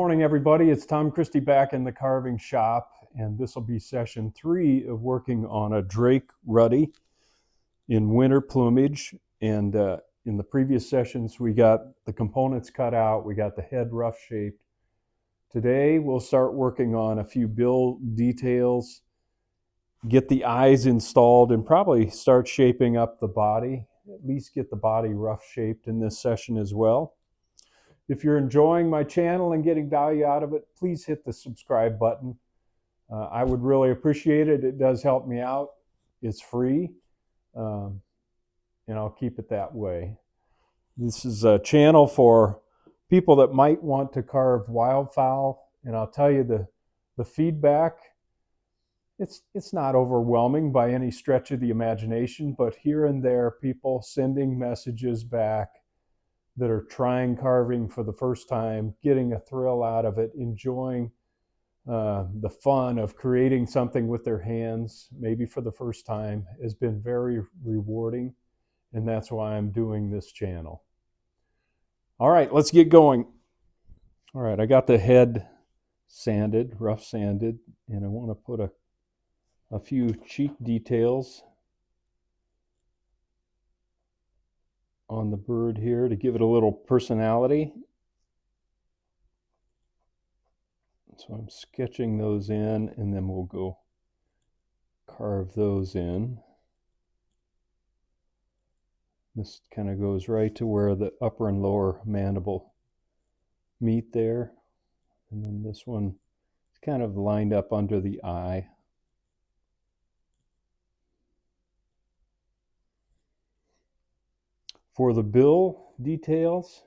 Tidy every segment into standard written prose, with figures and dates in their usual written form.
morning, everybody. It's Tom Christie back in the carving shop, and this will be session 3 of working on a Drake Ruddy in winter plumage. And in the previous sessions, we got the components cut out, we got the head rough shaped. Today, we'll start working on a few bill details, get the eyes installed, and probably start shaping up the body, at least get the body rough shaped in this session as well. If you're enjoying my channel and getting value out of it, please hit the subscribe button. I would really appreciate it. It does help me out. It's free, and I'll keep it that way. This is a channel for people that might want to carve wildfowl, and I'll tell you the feedback, it's not overwhelming by any stretch of the imagination, but here and there, people sending messages back that are trying carving for the first time, getting a thrill out of it, enjoying the fun of creating something with their hands, maybe for the first time, has been very rewarding, and that's why I'm doing this channel. All right, let's get going. All right, I got the head sanded, rough sanded, and I want to put a few cheek details on the bird here to give it a little personality. So I'm sketching those in, and then we'll go carve those in. This kind of goes right to where the upper and lower mandible meet there. And then this one is kind of lined up under the eye. For the bill details,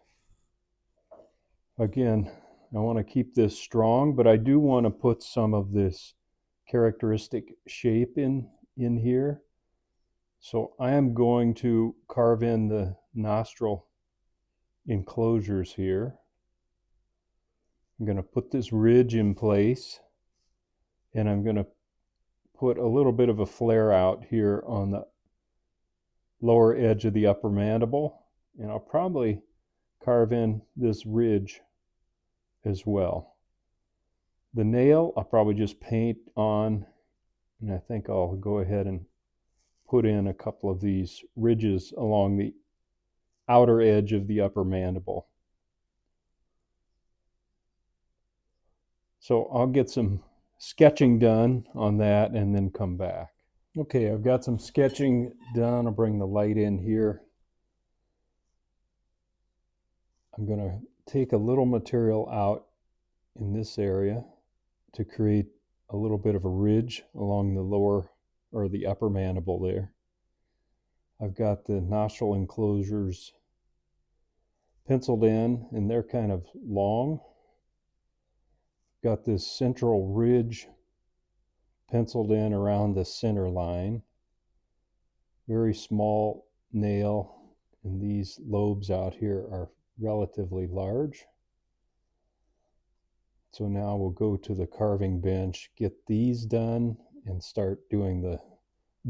again, I want to keep this strong, but I do want to put some of this characteristic shape in here. So I am going to carve in the nostril enclosures here. I'm going to put this ridge in place, and I'm going to put a little bit of a flare out here on the lower edge of the upper mandible, and I'll probably carve in this ridge as well. The nail I'll probably just paint on, and I think I'll go ahead and put in a couple of these ridges along the outer edge of the upper mandible. So I'll get some sketching done on that and then come back. Okay, I've got some sketching done. I'll bring the light in here. I'm going to take a little material out in this area to create a little bit of a ridge along the lower or the upper mandible there. I've got the nostril enclosures penciled in, and they're kind of long. Got this central ridge penciled in around the center line. Very small nail, and these lobes out here are relatively large. So now we'll go to the carving bench, get these done, and start doing the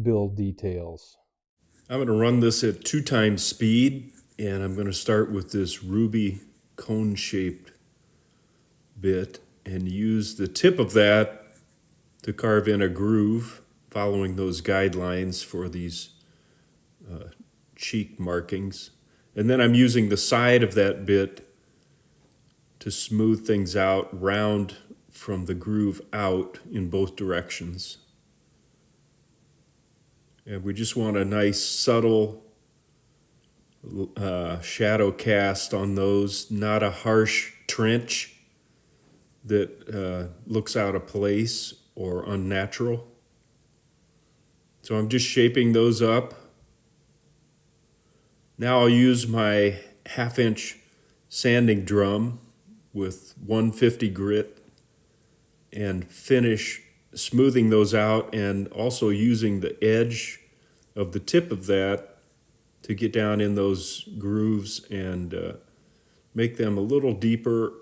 bill details. I'm going to run this at 2 times speed, and I'm going to start with this ruby cone-shaped bit and use the tip of that to carve in a groove following those guidelines for these cheek markings. And then I'm using the side of that bit to smooth things out round from the groove out in both directions. And we just want a nice subtle shadow cast on those, not a harsh trench that looks out of place or unnatural. So I'm just shaping those up. Now I'll use my 1/2-inch sanding drum with 150 grit and finish smoothing those out, and also using the edge of the tip of that to get down in those grooves and make them a little deeper,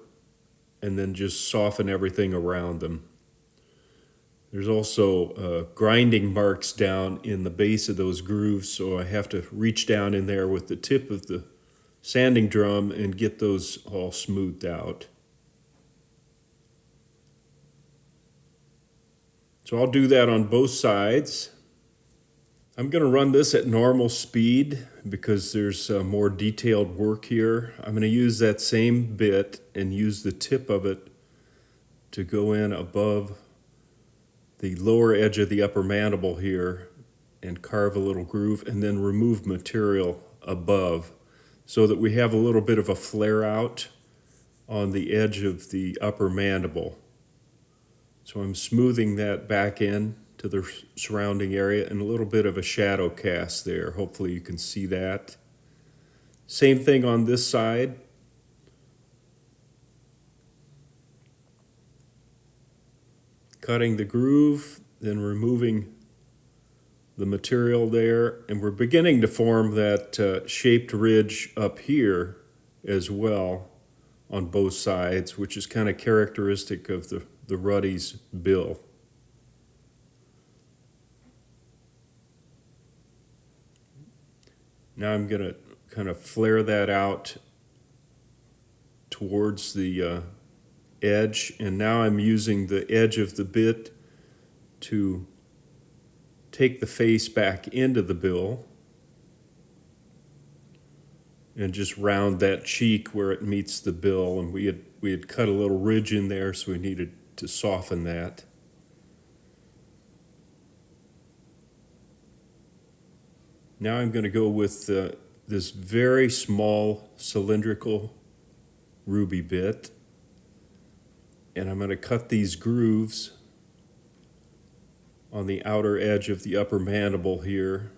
and then just soften everything around them. There's also grinding marks down in the base of those grooves, so I have to reach down in there with the tip of the sanding drum and get those all smoothed out. So I'll do that on both sides. I'm going to run this at normal speed because there's more detailed work here. I'm going to use that same bit and use the tip of it to go in above the lower edge of the upper mandible here and carve a little groove and then remove material above so that we have a little bit of a flare out on the edge of the upper mandible. So I'm smoothing that back in to the surrounding area and a little bit of a shadow cast there. Hopefully you can see that. Same thing on this side. Cutting the groove, then removing the material there, and we're beginning to form that shaped ridge up here as well on both sides, which is kind of characteristic of the Ruddy's bill. Now I'm going to kind of flare that out towards the edge, and now I'm using the edge of the bit to take the face back into the bill and just round that cheek where it meets the bill. And we had cut a little ridge in there, so we needed to soften that. Now I'm going to go with this very small cylindrical ruby bit, and I'm going to cut these grooves on the outer edge of the upper mandible here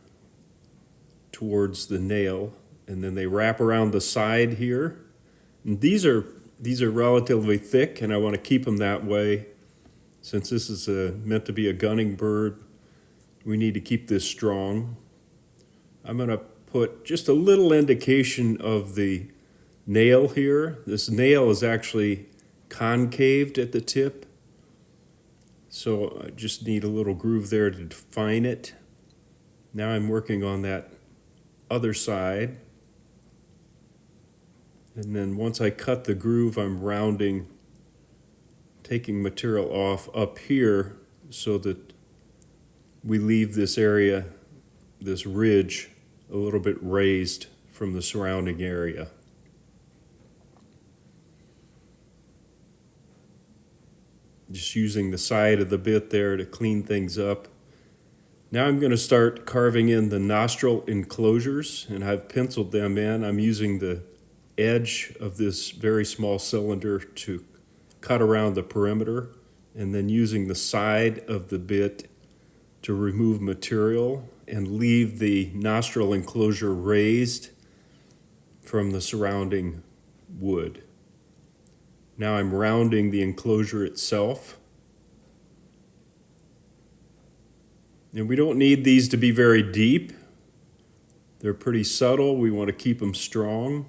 towards the nail, and then they wrap around the side here. And these are relatively thick, and I want to keep them that way. Since this is meant to be a gunning bird, we need to keep this strong. I'm going to put just a little indication of the nail here. This nail is actually concaved at the tip, so I just need a little groove there to define it. Now I'm working on that other side, and then once I cut the groove, I'm rounding, taking material off up here so that we leave this area, this ridge, a little bit raised from the surrounding area. Just using the side of the bit there to clean things up. Now I'm going to start carving in the nostril enclosures, and I've penciled them in. I'm using the edge of this very small cylinder to cut around the perimeter, and then using the side of the bit to remove material and leave the nostril enclosure raised from the surrounding wood. Now I'm rounding the enclosure itself. And we don't need these to be very deep. They're pretty subtle. We want to keep them strong.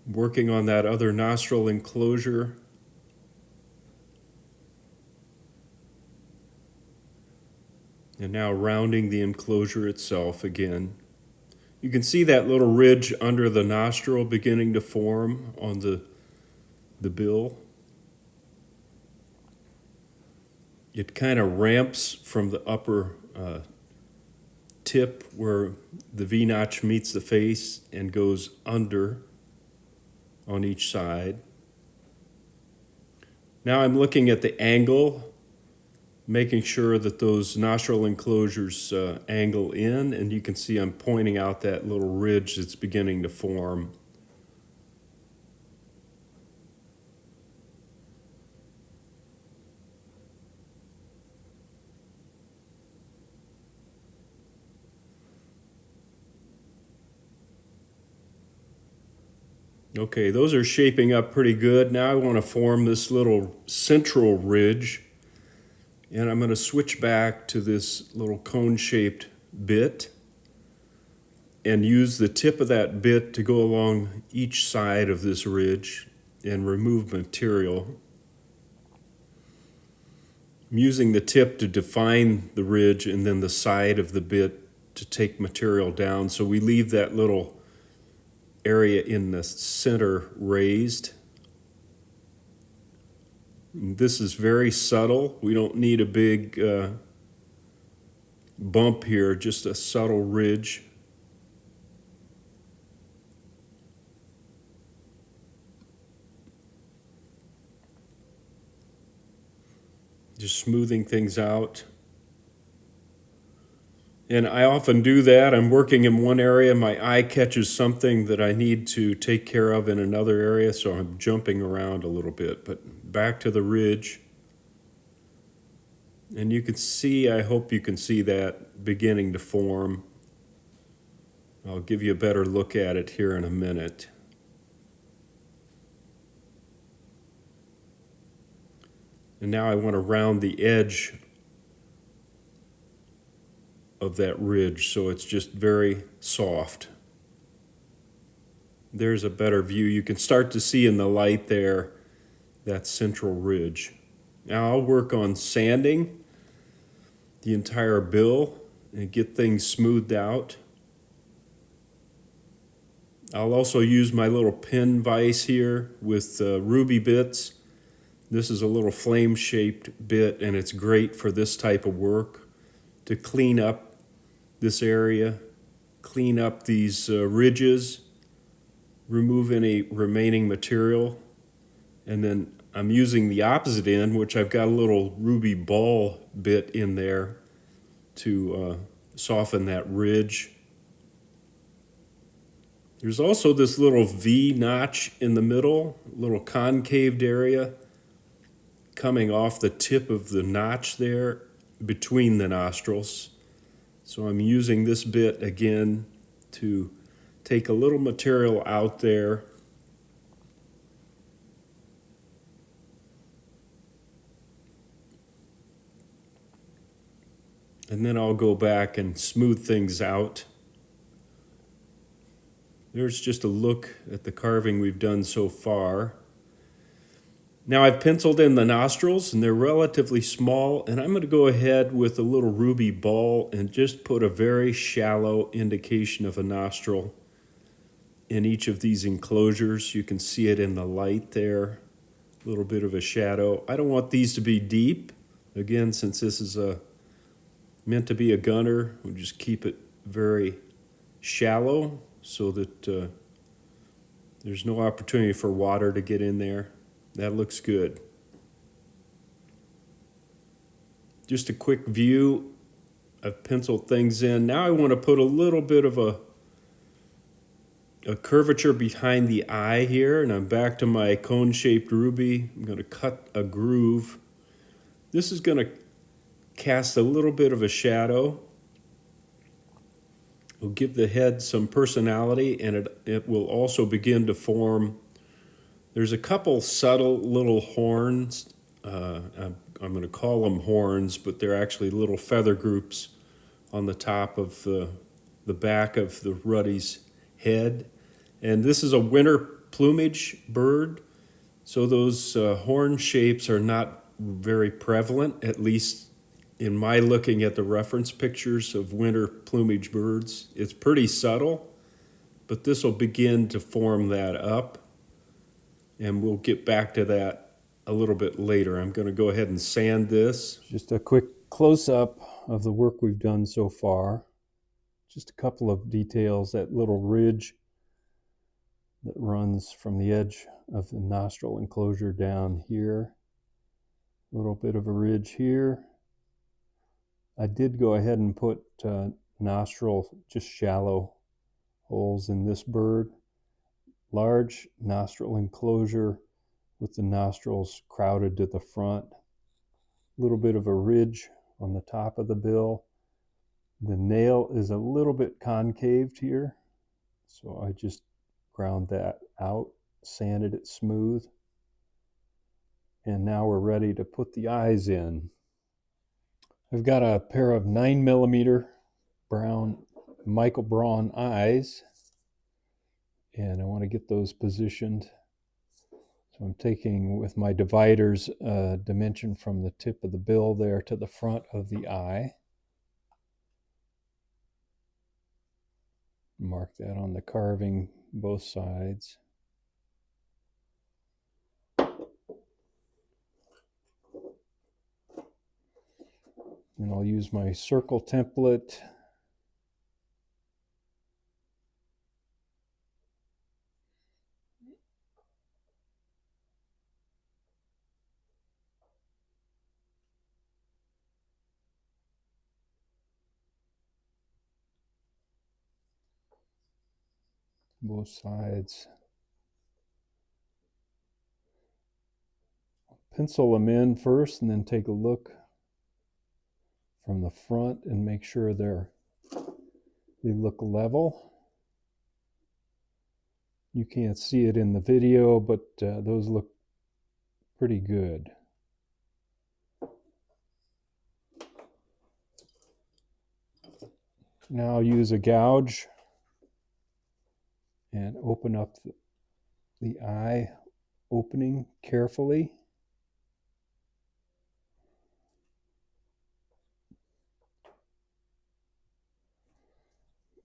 Working on that other nostril enclosure. And now rounding the enclosure itself again. You can see that little ridge under the nostril beginning to form on the bill. It kind of ramps from the upper tip where the V-notch meets the face and goes under on each side. Now I'm looking at the angle, making sure that those nostril enclosures angle in, and you can see I'm pointing out that little ridge that's beginning to form. Okay, those are shaping up pretty good. Now I want to form this little central ridge, and I'm going to switch back to this little cone-shaped bit and use the tip of that bit to go along each side of this ridge and remove material. I'm using the tip to define the ridge and then the side of the bit to take material down, so we leave that little area in the center raised. This is very subtle. We don't need a big bump here, just a subtle ridge. Just smoothing things out. And I often do that. I'm working in one area, my eye catches something that I need to take care of in another area, so I'm jumping around a little bit. But back to the ridge. And you can see, I hope you can see that beginning to form. I'll give you a better look at it here in a minute. And now I want to round the edge of that ridge so it's just very soft. There's a better view. You can start to see in the light there that central ridge. Now I'll work on sanding the entire bill and get things smoothed out. I'll also use my little pin vise here with ruby bits. This is a little flame-shaped bit, and it's great for this type of work to clean up this area, clean up these ridges, remove any remaining material, and then I'm using the opposite end, which I've got a little ruby ball bit in there to soften that ridge. There's also this little V notch in the middle, little concaved area coming off the tip of the notch there between the nostrils. So I'm using this bit again to take a little material out there. And then I'll go back and smooth things out. There's just a look at the carving we've done so far. Now I've penciled in the nostrils and they're relatively small, and I'm going to go ahead with a little ruby ball and just put a very shallow indication of a nostril in each of these enclosures. You can see it in the light there, a little bit of a shadow. I don't want these to be deep. Again, since this is meant to be a gunner, we'll just keep it very shallow so that there's no opportunity for water to get in there. That looks good. Just a quick view. I've penciled things in. Now I want to put a little bit of a curvature behind the eye here, and I'm back to my cone-shaped ruby. I'm going to cut a groove. This is going to cast a little bit of a shadow. Will give the head some personality, and it will also begin to form. There's a couple subtle little horns. I'm going to call them horns, but they're actually little feather groups on the top of the back of the Ruddy's head. And this is a winter plumage bird, so those horn shapes are not very prevalent, at least in my looking at the reference pictures of winter plumage birds. It's pretty subtle, but this will begin to form that up. And we'll get back to that a little bit later. I'm going to go ahead and sand this. Just a quick close-up of the work we've done so far. Just a couple of details. That little ridge that runs from the edge of the nostril enclosure down here. A little bit of a ridge here. I did go ahead and put nostril, just shallow holes in this bird. Large nostril enclosure with the nostrils crowded to the front. A little bit of a ridge on the top of the bill. The nail is a little bit concaved here, so I just ground that out, sanded it smooth. And now we're ready to put the eyes in. I've got a pair of 9mm brown Michael Braun eyes, and I want to get those positioned. So I'm taking with my dividers a dimension from the tip of the bill there to the front of the eye. Mark that on the carving, both sides. And I'll use my circle template. Both sides. Pencil them in first and then take a look from the front and make sure they look level. You can't see it in the video, but those look pretty good. Now I'll use a gouge and open up the eye opening carefully.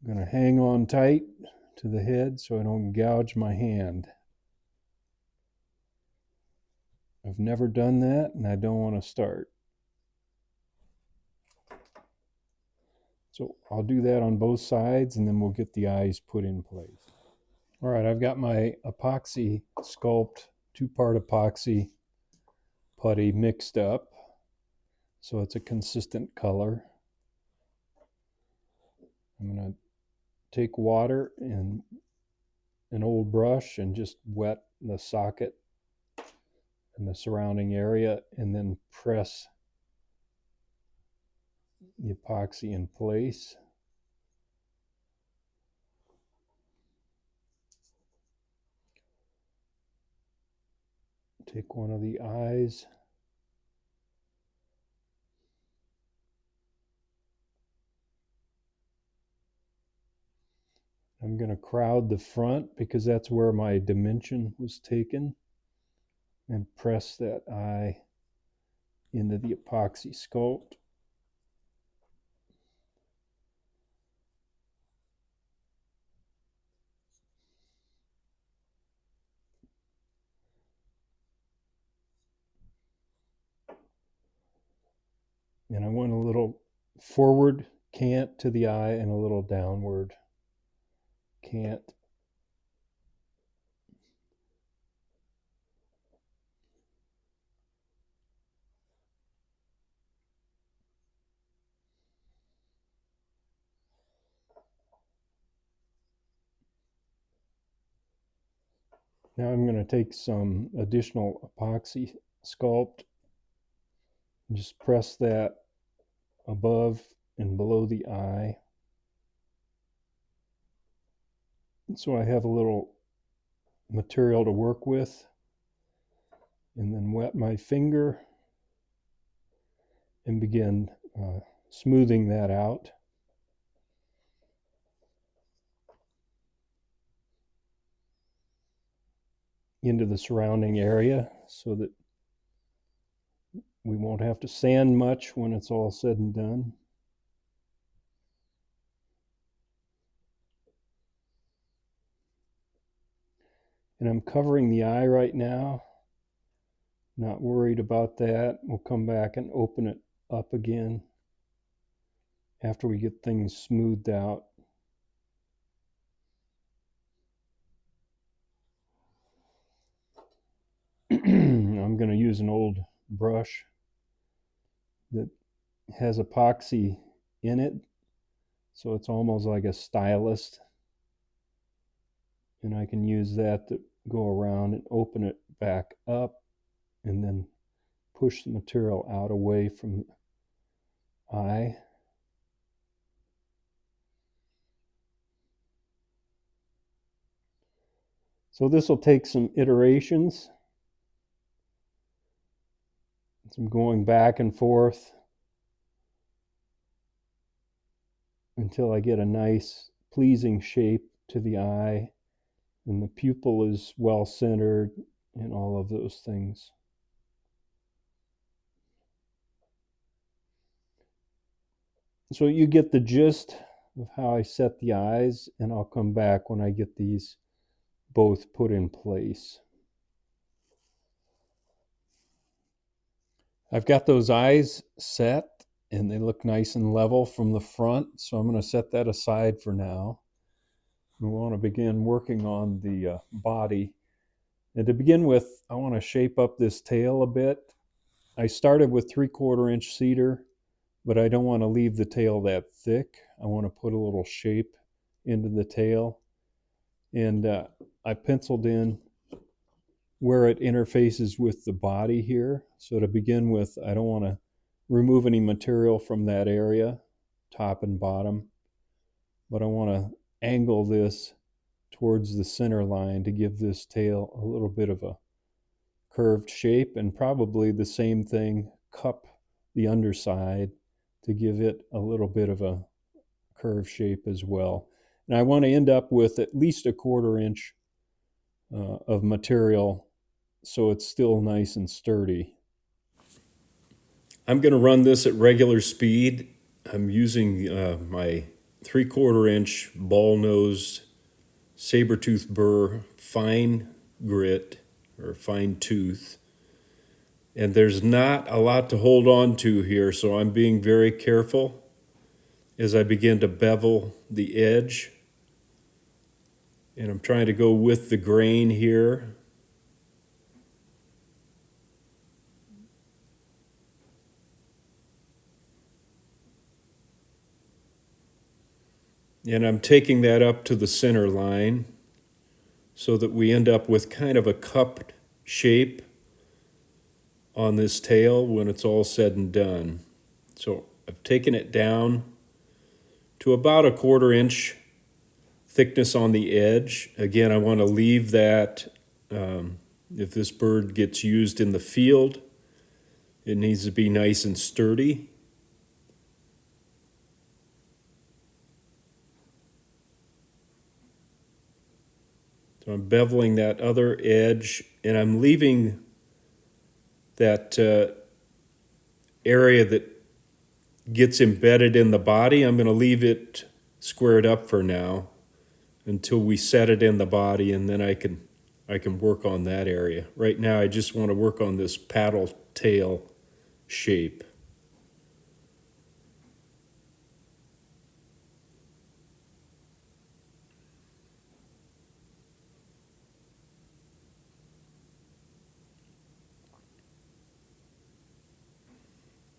I'm going to hang on tight to the head so I don't gouge my hand. I've never done that and I don't want to start. So I'll do that on both sides and then we'll get the eyes put in place. All right, I've got my epoxy sculpt, two-part epoxy putty mixed up so it's a consistent color. I'm going to take water and an old brush and just wet the socket and the surrounding area and then press the epoxy in place. Take one of the eyes. I'm going to crowd the front because that's where my dimension was taken and press that eye into the epoxy sculpt. And I want a little forward cant to the eye and a little downward cant. Now I'm going to take some additional epoxy sculpt and just press that above and below the eye. So I have a little material to work with, and then wet my finger and begin smoothing that out. Into the surrounding area so that we won't have to sand much when it's all said and done. And I'm covering the eye right now. Not worried about that. We'll come back and open it up again after we get things smoothed out. I'm going to use an old brush that has epoxy in it, so it's almost like a stylus, and I can use that to go around and open it back up and then push the material out away from the eye. So this will take some iterations, some going back and forth until I get a nice pleasing shape to the eye and the pupil is well centered and all of those things. So you get the gist of how I set the eyes, and I'll come back when I get these both put in place. I've got those eyes set and they look nice and level from the front, so I'm going to set that aside for now. We want to begin working on the body. And to begin with, I want to shape up this tail a bit. I started with 3/4 inch cedar, but I don't want to leave the tail that thick. I want to put a little shape into the tail. And I penciled in where it interfaces with the body here. So to begin with, I don't want to remove any material from that area, top and bottom, but I want to angle this towards the center line to give this tail a little bit of a curved shape, and probably the same thing, cup the underside to give it a little bit of a curved shape as well. And I want to end up with at least 1/4 inch of material so it's still nice and sturdy. I'm going to run this at regular speed. I'm using my 3/4 inch ball-nosed saber-tooth burr fine grit or fine tooth. And there's not a lot to hold on to here, so I'm being very careful as I begin to bevel the edge. And I'm trying to go with the grain here. And I'm taking that up to the center line so that we end up with kind of a cupped shape on this tail when it's all said and done. So I've taken it down to about 1/4 inch thickness on the edge. Again, I want to leave that, if this bird gets used in the field, it needs to be nice and sturdy. So I'm beveling that other edge, and I'm leaving that area that gets embedded in the body. I'm going to leave it squared up for now until we set it in the body, and then I can work on that area. Right now I just want to work on this paddle tail shape.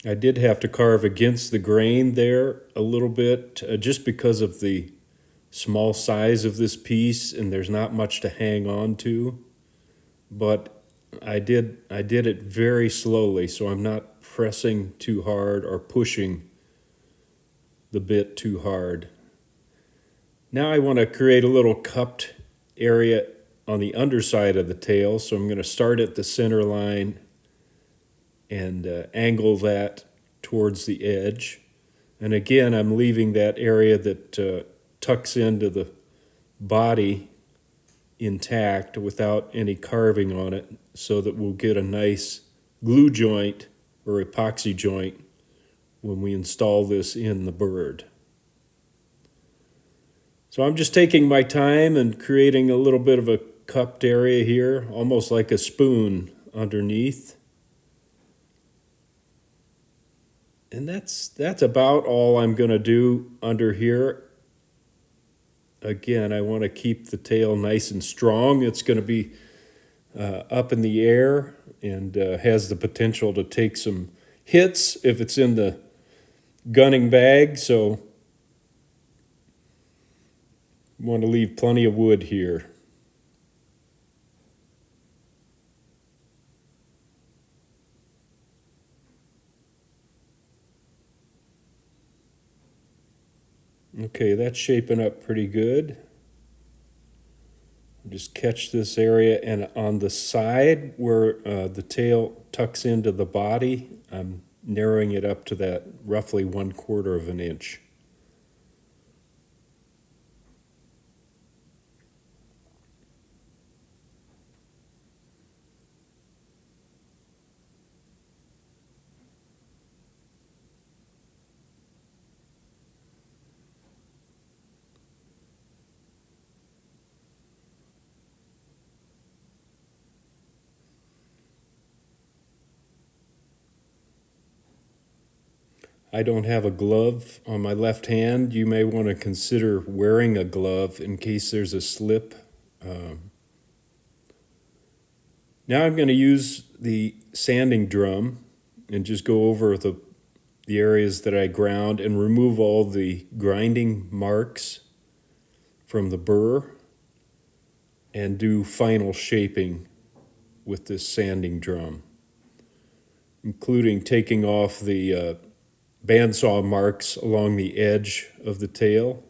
I did have to carve against the grain there a little bit, just because of the small size of this piece, and there's not much to hang on to. But I did it very slowly, so I'm not pressing too hard or pushing the bit too hard. Now I want to create a little cupped area on the underside of the tail, so I'm going to start at the center line and angle that towards the edge. And again, I'm leaving that area that tucks into the body intact without any carving on it, so that we'll get a nice glue joint or epoxy joint when we install this in the bird. So I'm just taking my time and creating a little bit of a cupped area here, almost like a spoon underneath. And that's about all I'm going to do under here. Again, I want to keep the tail nice and strong. It's going to be up in the air and has the potential to take some hits if it's in the gunning bag, so want to leave plenty of wood here. Okay, that's shaping up pretty good. Just catch this area, and on the side where the tail tucks into the body, I'm narrowing it up to that roughly 1/4 of an inch. I don't have a glove on my left hand. You may want to consider wearing a glove in case there's a slip. Now I'm going to use the sanding drum and just go over the areas that I ground and remove all the grinding marks from the burr and do final shaping with this sanding drum, including taking off the bandsaw marks along the edge of the tail.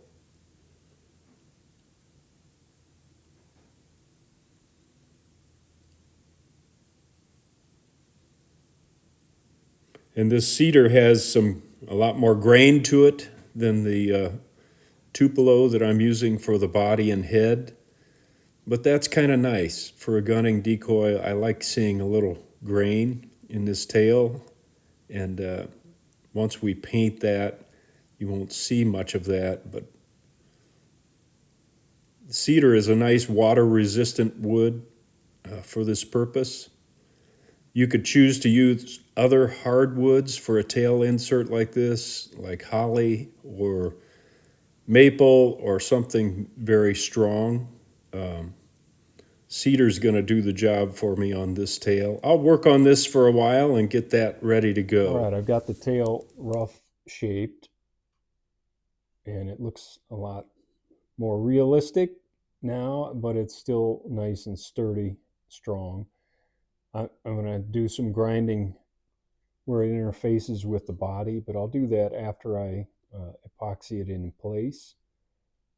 And this cedar has a lot more grain to it than the Tupelo that I'm using for the body and head. But that's kind of nice. For a gunning decoy, I like seeing a little grain in this tail. And once we paint that, you won't see much of that. But cedar is a nice water-resistant wood for this purpose. You could choose to use other hardwoods for a tail insert like this, like holly or maple or something very strong. Cedar's going to do the job for me on this tail. I'll work on this for a while and get that ready to go. All right, I've got the tail rough shaped, and it looks a lot more realistic now, but it's still nice and sturdy, strong. I'm going to do some grinding where it interfaces with the body, but I'll do that after I epoxy it in place.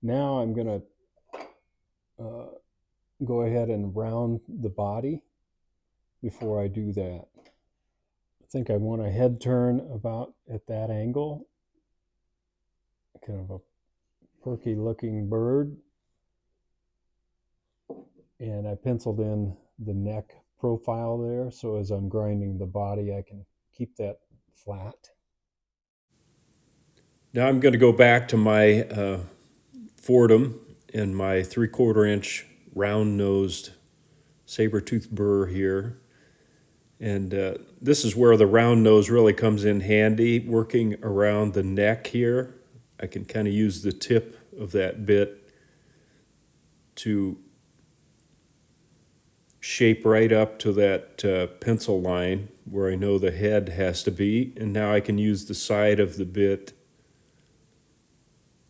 Now I'm going to go ahead and round the body before I do that. I think I want a head turn about at that angle. Kind of a perky looking bird. And I penciled in the neck profile there, so as I'm grinding the body, I can keep that flat. Now I'm going to go back to my Fordham and my 3/4 inch round-nosed saber-tooth burr here. And this is where the round nose really comes in handy, working around the neck here. I can kind of use the tip of that bit to shape right up to that pencil line where I know the head has to be. And now I can use the side of the bit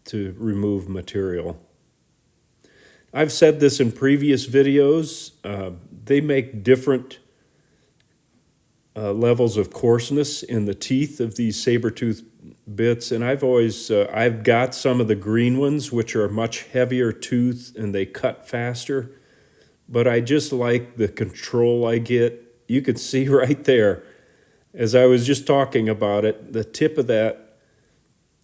to remove material. I've said this in previous videos. They make different levels of coarseness in the teeth of these saber-tooth bits, and I've got some of the green ones, which are much heavier tooth and they cut faster. But I just like the control I get. You can see right there, as I was just talking about it, the tip of that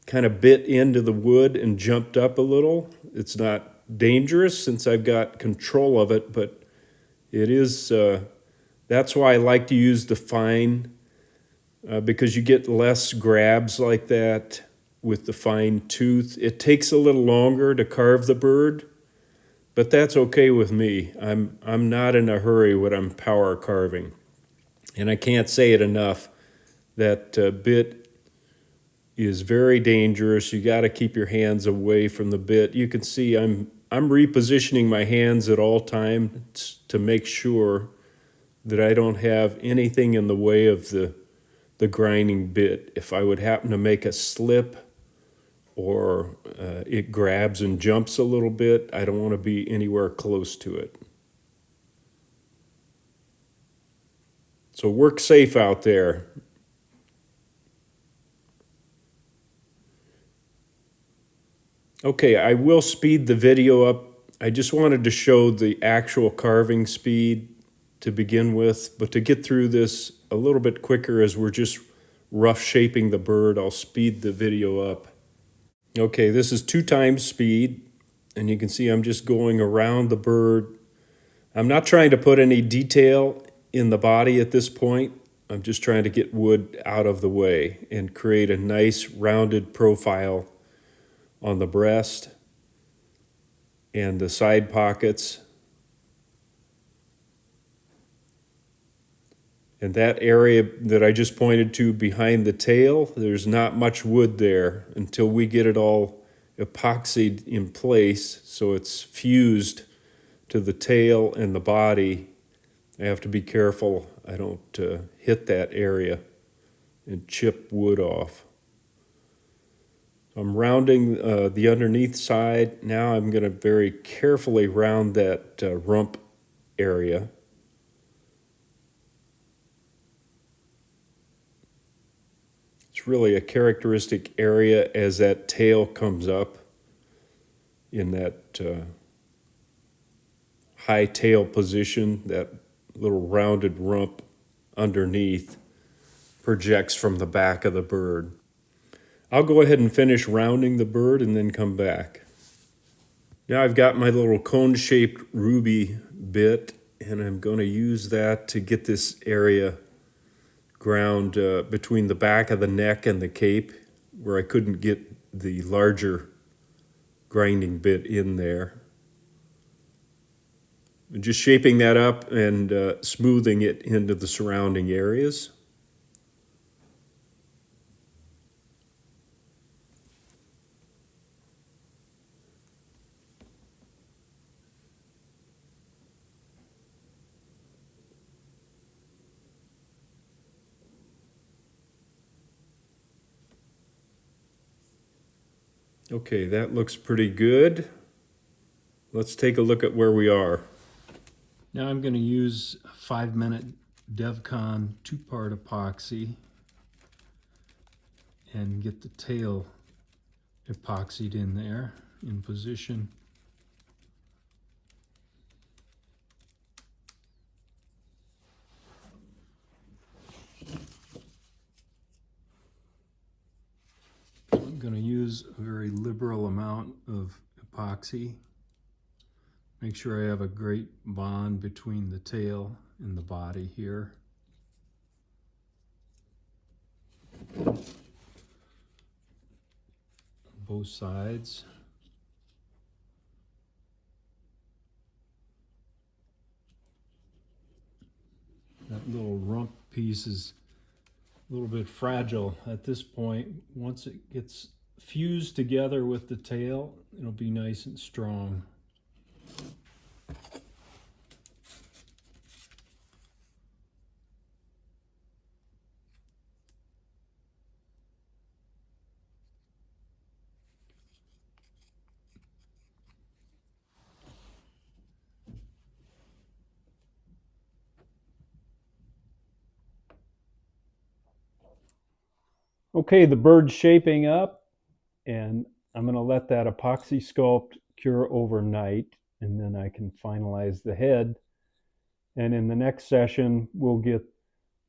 kind of bit into the wood and jumped up a little. It's not dangerous since I've got control of it, but it is, that's why I like to use the fine, because you get less grabs like that with the fine tooth. It takes a little longer to carve the bird, but that's okay with me. I'm not in a hurry when I'm power carving. And I can't say it enough, that bit is very dangerous. You got to keep your hands away from the bit. You can see I'm repositioning my hands at all times to make sure that I don't have anything in the way of the grinding bit. If I would happen to make a slip or it grabs and jumps a little bit, I don't want to be anywhere close to it. So work safe out there. Okay, I will speed the video up. I just wanted to show the actual carving speed to begin with, but to get through this a little bit quicker as we're just rough shaping the bird, I'll speed the video up. Okay, this is 2 times speed, and you can see I'm just going around the bird. I'm not trying to put any detail in the body at this point. I'm just trying to get wood out of the way and create a nice rounded profile on the breast and the side pockets. And that area that I just pointed to behind the tail, there's not much wood there until we get it all epoxied in place so it's fused to the tail and the body. I have to be careful I don't hit that area and chip wood off. I'm rounding the underneath side. Now I'm going to very carefully round that rump area. It's really a characteristic area as that tail comes up in that high tail position. That little rounded rump underneath projects from the back of the bird. I'll go ahead and finish rounding the bird and then come back. Now I've got my little cone-shaped ruby bit, and I'm going to use that to get this area ground between the back of the neck and the cape, where I couldn't get the larger grinding bit in there. And just shaping that up and smoothing it into the surrounding areas. Okay, that looks pretty good. Let's take a look at where we are. Now I'm going to use a 5-minute DevCon 2-part epoxy and get the tail epoxied in there, in position. I'm going to use a very liberal amount of epoxy. Make sure I have a great bond between the tail and the body here. Both sides. That little rump piece is a little bit fragile at this point. Once it gets fused together with the tail, it'll be nice and strong. Okay, the bird's shaping up, and I'm going to let that epoxy sculpt cure overnight, and then I can finalize the head. And in the next session, we'll get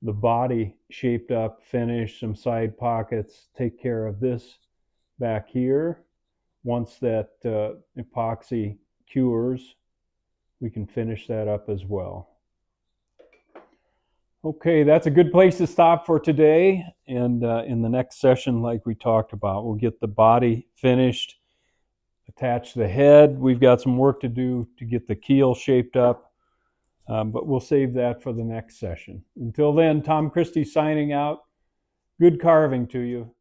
the body shaped up, finish some side pockets, take care of this back here. Once that epoxy cures, we can finish that up as well. Okay, that's a good place to stop for today. And in the next session, like we talked about, we'll get the body finished, attach the head. We've got some work to do to get the keel shaped up, but we'll save that for the next session. Until then, Tom Christie signing out. Good carving to you.